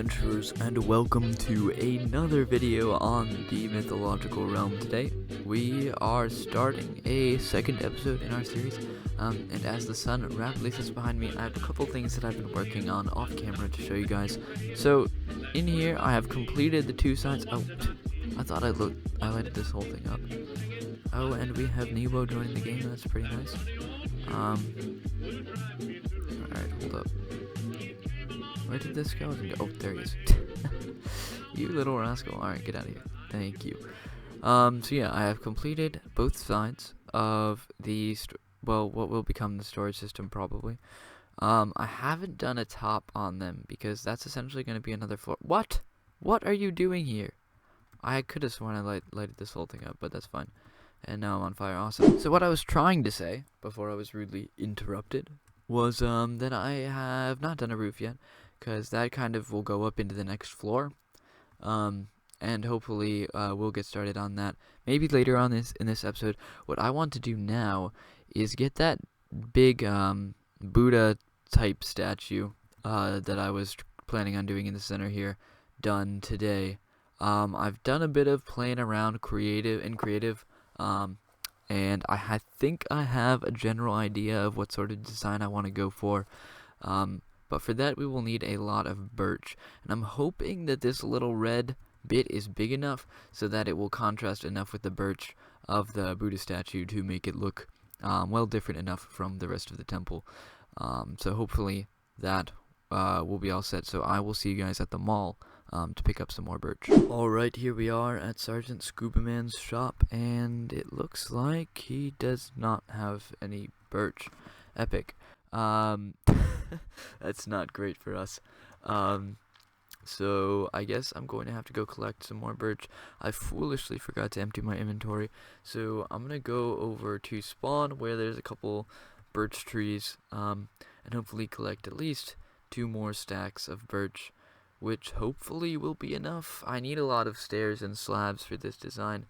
adventurers, and welcome to another video on the mythological realm. Today we are starting a second episode in our series, and as the sun rapidly sets behind me, I have a couple things that I've been working on off camera to show you guys. So in here I have completed the two sides. Oh, I thought I lighted this whole thing up. Oh, and we have Nebo joining the game. That's pretty nice. Alright, hold up. Where did this skeleton go? Oh, there he is. You little rascal. Alright, get out of here. Thank you. So yeah, I have completed both sides of the, what will become the storage system, probably. I haven't done a top on them, because that's essentially going to be another floor. What? What are you doing here? I could have sworn I lighted this whole thing up, but that's fine. And now I'm on fire. Awesome. So what I was trying to say, before I was rudely interrupted, was that I have not done a roof yet, because that kind of will go up into the next floor, and hopefully we'll get started on that maybe later on in this episode. What I want to do now is get that big Buddha type statue that I was planning on doing in the center here done today. I've done a bit of playing around creative, and I think I have a general idea of what sort of design I want to go for. But for that we will need a lot of birch, and I'm hoping that this little red bit is big enough so that it will contrast enough with the birch of the Buddha statue to make it look well different enough from the rest of the temple. So hopefully that will be all set. So I will see you guys at the mall to pick up some more birch. Alright, here we are at Sergeant Scuba Man's shop, and it looks like he does not have any birch. Epic. That's not great for us. So I guess I'm going to have to go collect some more birch. I foolishly forgot to empty my inventory, so I'm gonna go over to spawn where there's a couple birch trees, and hopefully collect at least 2 more stacks of birch, which hopefully will be enough. I need a lot of stairs and slabs for this design,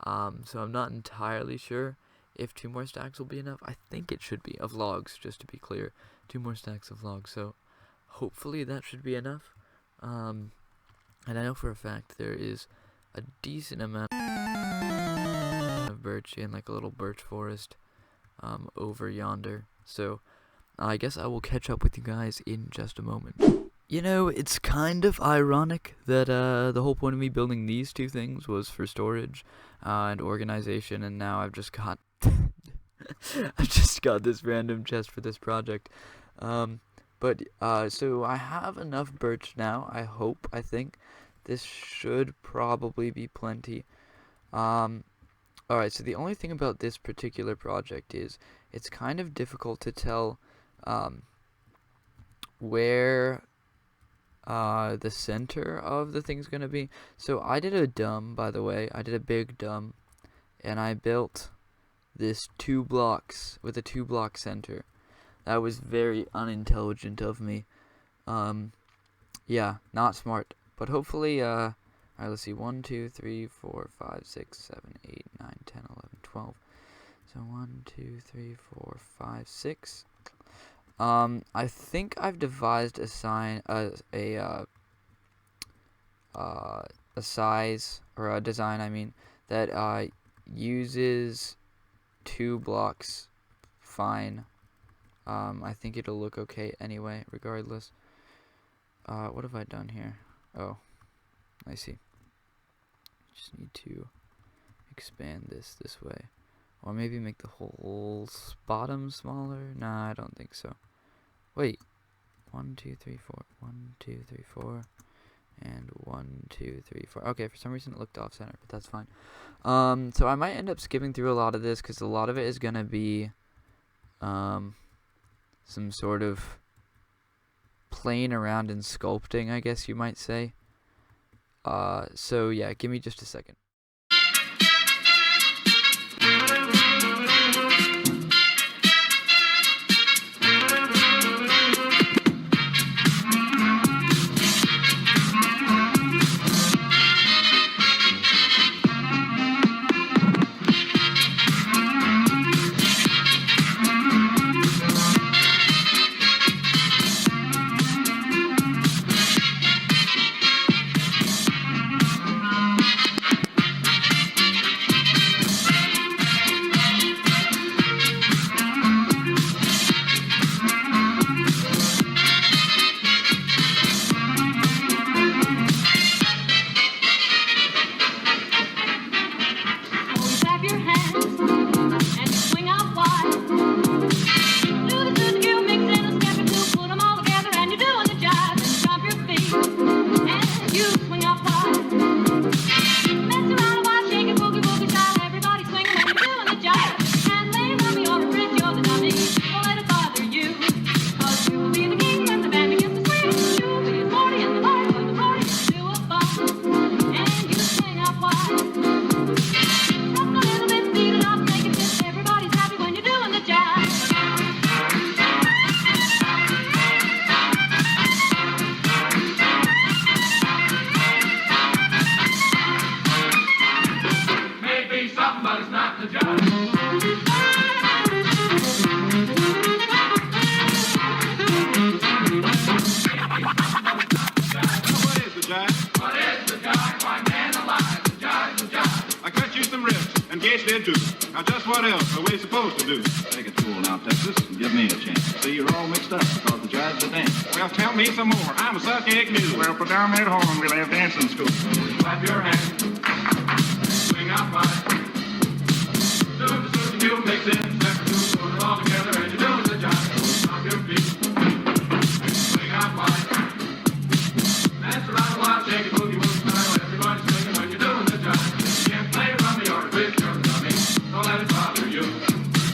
so I'm not entirely sure if 2 more stacks will be enough. I think it should be, of logs, just to be clear. 2 more stacks of logs, so hopefully that should be enough. And I know for a fact there is a decent amount of birch in like a little birch forest over yonder. So I guess I will catch up with you guys in just a moment. You know, it's kind of ironic that the whole point of me building these 2 things was for storage and organization, and now I've just got I've just got this random chest for this project. So I have enough birch now, I think. This should probably be plenty. Alright, so the only thing about this particular project is it's kind of difficult to tell where the center of the thing's gonna be. So I did a dumb, by the way. I did a big dumb, and I built this 2 blocks with a 2-block center. That was very unintelligent of me. Yeah, not smart. But hopefully, alright, let's see. 1, 2, 3, 4, 5, 6, 7, 8, 9, 10, 11, 12. So 1, 2, 3, 4, 5, 6. I think I've devised a size, or a design, I mean, that uses 2 blocks fine. I think it'll look okay anyway, regardless. What have I done here? Oh, I see. Just need to expand this way. Or maybe make the whole bottom smaller? Nah, I don't think so. Wait. 1, 2, 3, 4. 1, 2, 3, 4. And 1, 2, 3, 4. Okay, for some reason it looked off center, but that's fine. So I might end up skipping through a lot of this, because a lot of it is gonna be some sort of playing around and sculpting, I guess you might say. So yeah, give me just a second. what else are we supposed to do? Take a tool now, Texas, and give me a chance. See, you're all mixed up because the jive's a dance. Well, tell me some more. I'm a suck egg mule. Well, put down that horn, we'll have dancing school. Clap your hands. Swing out wide. Do the suit you mix it. Step or two, put it all together, and you're doing the job. Stop your feet. Swing out wide. Dance around a while, shake it, boogie, boogie style. Everybody's swinging when you're doing the job. You can't play rummy or a bitch or a dummy. Don't let it bother you.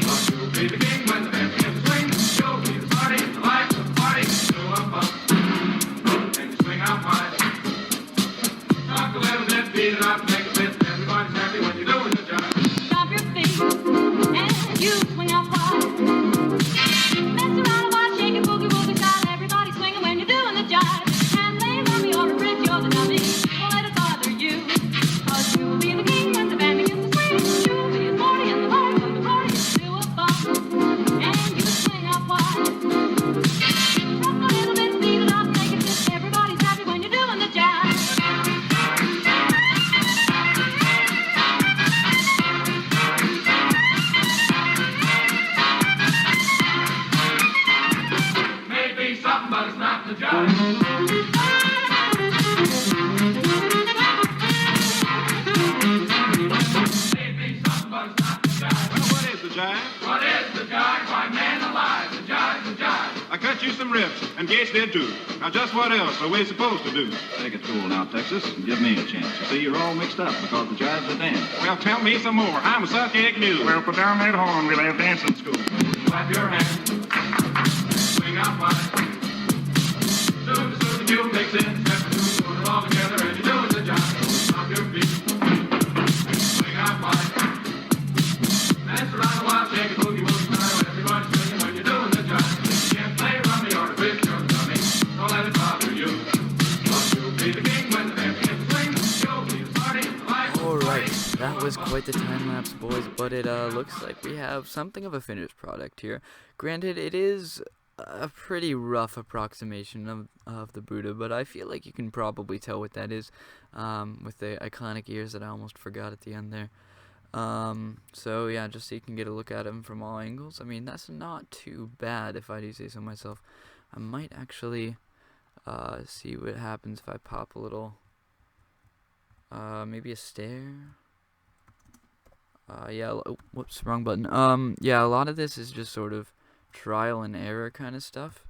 But you'll be the king when the band begins to swing. You'll be the party, the life of the party. Do a bump. And you swing out wide. Talk a little bit, beat it up, make a fit. Everybody's happy when you're doing the job. Stomp your feet and you swing out wide. Mess around a while, shake it, boogie woogie style. Everybody swinging when you're doing the jive. And lay rummy or a bridge, you're the dummy. Don't let it bother you. 'Cause you'll be the king when the band begins to swing. You'll be the party and the life of the party. Do a bump and you swing out wide. Rock a little bit, beat it up, make it fit. Everybody's happy when you're doing the jive. Maybe something, but it's not the job. Maybe something, but it's not the jive. Well, what is the jive? What is the jive? Why, man alive, the jive's the jive. I cut you some ribs, and Gates did too. Now, just what else are we supposed to do? Take a tool now, Texas, and give me a chance. See, you're all mixed up because the jive's a dance. Well, tell me some more. I'm a suck egg mule. Well, put down that horn, we'll have dancing school. Clap your hands. Swing out wide. Do the suit you mix it. Step or two, put it all together, and you're doing the job. Stop your feet. Swing out wide. Dance around a while, shake it, boogie woogie style. Everybody's swinging when you're doing the job. You can't play rummy or a bitch or a dummy. Don't let it bother you. 'Cause you'll be the king when the band begins to swing. You'll be the party, the life of the Alright, party. that was quite the time lapse, boys, but it looks like we have something of a finished product here. Granted, it is a pretty rough approximation of the Buddha, but I feel like you can probably tell what that is with the iconic ears that I almost forgot at the end there. So yeah, just so you can get a look at him from all angles. I mean, that's not too bad if I do say so myself. I might actually see what happens if I pop a little, maybe a stair. Yeah, oh, whoops, wrong button. Yeah, a lot of this is just sort of trial and error kind of stuff.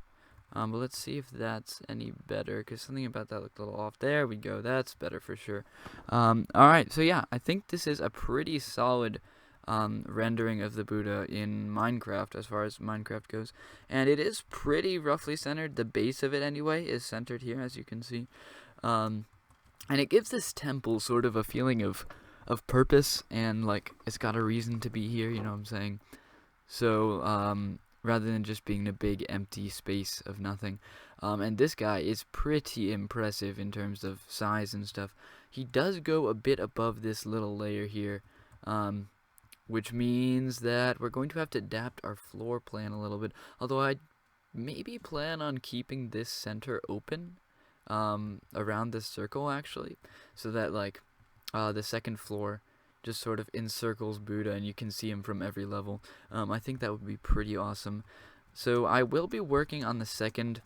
But let's see if that's any better, because something about that looked a little off. There we go, that's better for sure. Alright, so yeah, I think this is a pretty solid rendering of the Buddha in Minecraft, as far as Minecraft goes. And it is pretty roughly centered. The base of it, anyway, is centered here, as you can see. And it gives this temple sort of a feeling of purpose, and like it's got a reason to be here, you know what I'm saying? So, rather than just being a big empty space of nothing. And this guy is pretty impressive in terms of size and stuff. He does go a bit above this little layer here, which means that we're going to have to adapt our floor plan a little bit. Although I maybe plan on keeping this center open around this circle, actually, so that like the second floor just sort of encircles Buddha and you can see him from every level. I think that would be pretty awesome. So I will be working on the second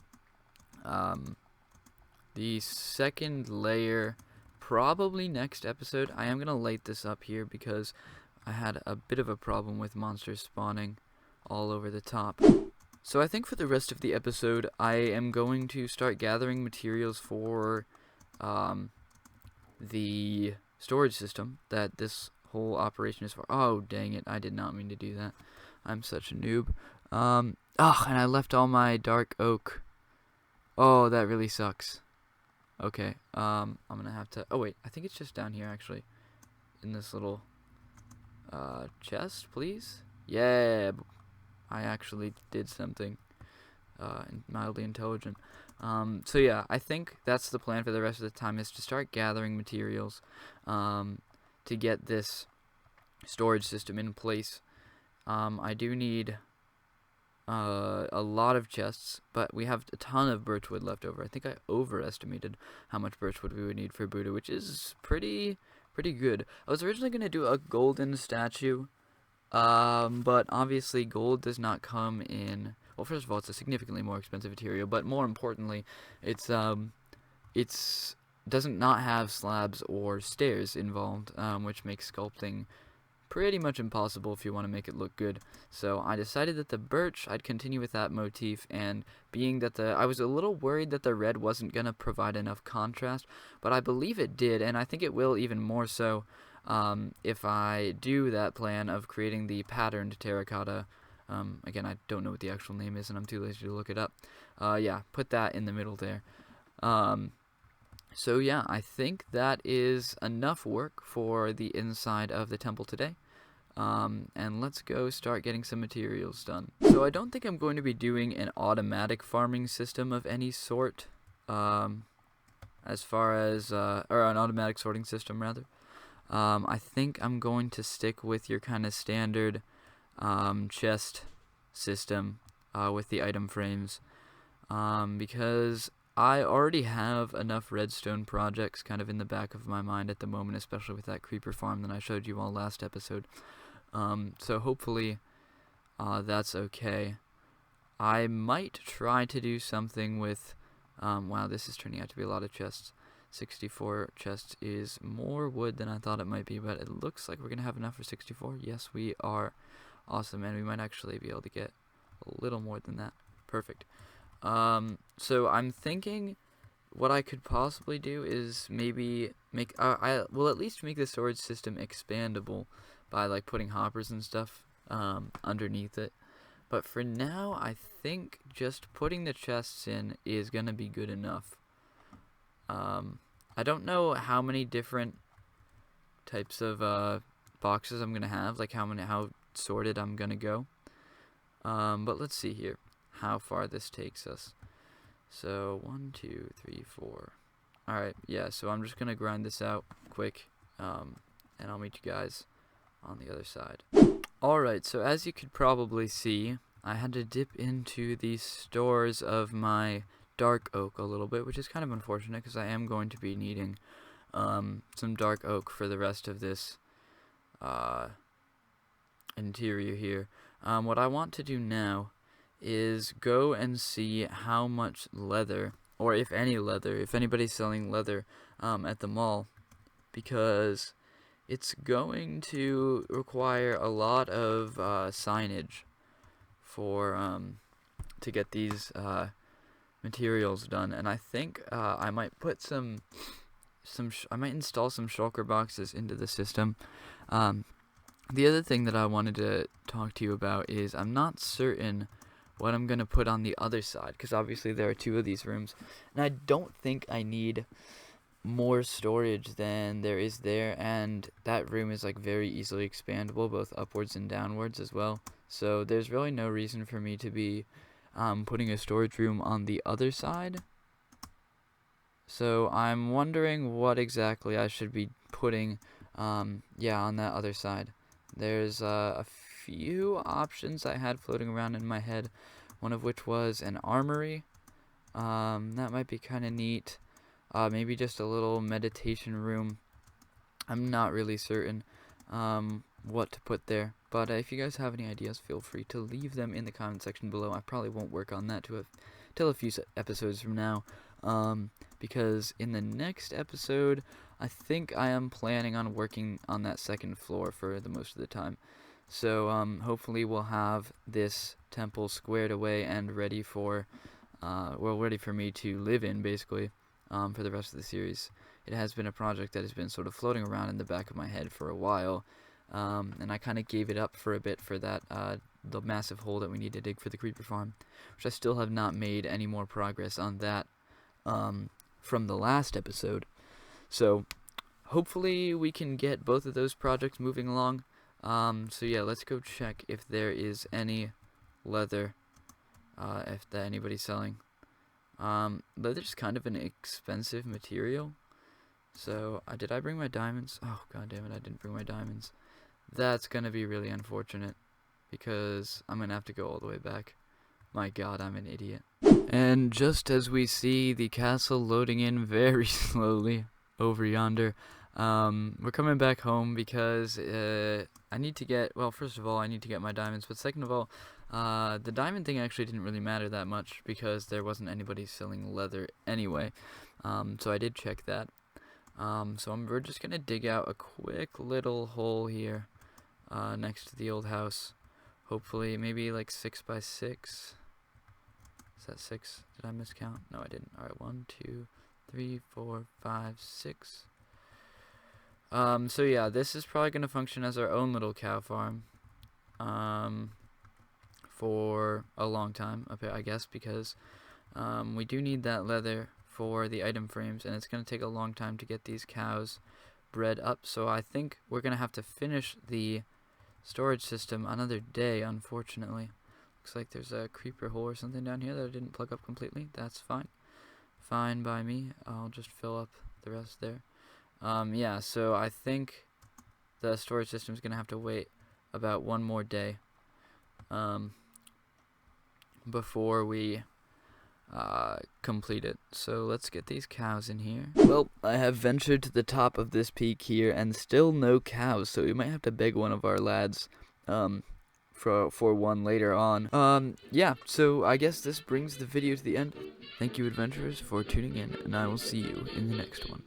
layer probably next episode. I am going to light this up here because I had a bit of a problem with monsters spawning all over the top. So I think for the rest of the episode, I am going to start gathering materials for the storage system that this whole operation is for. Oh, dang it. I did not mean to do that. I'm such a noob. And I left all my dark oak. Oh, that really sucks. Okay, I'm gonna have to... Oh, wait. I think it's just down here, actually. In this little chest, please? Yeah, I actually did something mildly intelligent. So yeah, I think that's the plan for the rest of the time, is to start gathering materials to get this storage system in place. I do need a lot of chests, but we have a ton of birchwood left over. I think I overestimated how much birchwood we would need for Buddha, which is pretty good. I was originally going to do a golden statue But obviously gold does not come in. Well, first of all, it's a significantly more expensive material, but more importantly, it's doesn't not have slabs or stairs involved, which makes sculpting pretty much impossible if you want to make it look good. So I decided that the birch, I'd continue with that motif, and being that I was a little worried that the red wasn't going to provide enough contrast, but I believe it did, and I think it will even more so if I do that plan of creating the patterned terracotta. Again, I don't know what the actual name is, and I'm too lazy to look it up. Yeah, put that in the middle there. So yeah, I think that is enough work for the inside of the temple today. And let's go start getting some materials done. So I don't think I'm going to be doing an automatic farming system of any sort, as far as, or an automatic sorting system rather. I think I'm going to stick with your kind of standard chest system with the item frames, because I already have enough redstone projects kind of in the back of my mind at the moment, especially with that creeper farm that I showed you all last episode. So hopefully that's okay. I might try to do something with, wow, this is turning out to be a lot of chests. 64 chests is more wood than I thought it might be, but it looks like we're going to have enough for 64. Yes, we are. Awesome, and we might actually be able to get a little more than that. Perfect. So I'm thinking what I could possibly do is maybe make, I will at least make the storage system expandable by like putting hoppers and stuff underneath it. But for now, I think just putting the chests in is gonna be good enough. I don't know how many different types of boxes I'm gonna have, like how sorted I'm gonna go. But let's see here how far this takes us. So 1, 2, 3, 4. Alright, yeah, so I'm just gonna grind this out quick, and I'll meet you guys on the other side. Alright, so as you could probably see, I had to dip into the stores of my dark oak a little bit, which is kind of unfortunate because I am going to be needing some dark oak for the rest of this interior here. What I want to do now is go and see how much leather, or if any leather, if anybody's selling leather at the mall, because it's going to require a lot of signage for to get these materials done, and I think I might put I might install some shulker boxes into the system. The other thing that I wanted to talk to you about is I'm not certain what I'm going to put on the other side, because obviously there are 2 of these rooms, and I don't think I need more storage than there is there, and that room is like very easily expandable both upwards and downwards as well, so there's really no reason for me to be putting a storage room on the other side. So I'm wondering what exactly I should be putting yeah, on that other side. There's a few options I had floating around in my head, one of which was an armory. That might be kind of neat. Maybe just a little meditation room. I'm not really certain what to put there, but if you guys have any ideas, feel free to leave them in the comment section below. I probably won't work on that till a few episodes from now, because in the next episode I think I am planning on working on that second floor for the most of the time. So hopefully we'll have this temple squared away and ready for ready for me to live in, basically, for the rest of the series. It has been a project that has been sort of floating around in the back of my head for a while, and I kind of gave it up for a bit for that the massive hole that we need to dig for the creeper farm, which I still have not made any more progress on that from the last episode. So hopefully we can get both of those projects moving along. So yeah, let's go check if there is any leather, if that anybody's selling. Leather's kind of an expensive material. So, did I bring my diamonds? Oh, god damn it, I didn't bring my diamonds. That's gonna be really unfortunate, because I'm gonna have to go all the way back. My god, I'm an idiot. And just as we see the castle loading in very slowly over yonder, We're coming back home because I need to get, well, first of all, I need to get my diamonds, but second of all, the diamond thing actually didn't really matter that much because there wasn't anybody selling leather anyway. So I did check that. We're just gonna dig out a quick little hole here next to the old house. Hopefully, maybe like 6 by 6. Is that 6? Did I miscount? No, I didn't. Alright, 1, 2, 3, 4, 5, 6. So yeah, this is probably going to function as our own little cow farm, for a long time, I guess, because, we do need that leather for the item frames, and it's going to take a long time to get these cows bred up, so I think we're going to have to finish the storage system another day, unfortunately. Looks like there's a creeper hole or something down here that I didn't plug up completely. That's fine. Fine by me. I'll just fill up the rest there. Yeah, so I think the storage system is going to have to wait about one more day before we complete it. So let's get these cows in here. Well, I have ventured to the top of this peak here and still no cows, so we might have to beg one of our lads for one later on. Yeah, so I guess this brings the video to the end. Thank you, adventurers, for tuning in, and I will see you in the next one.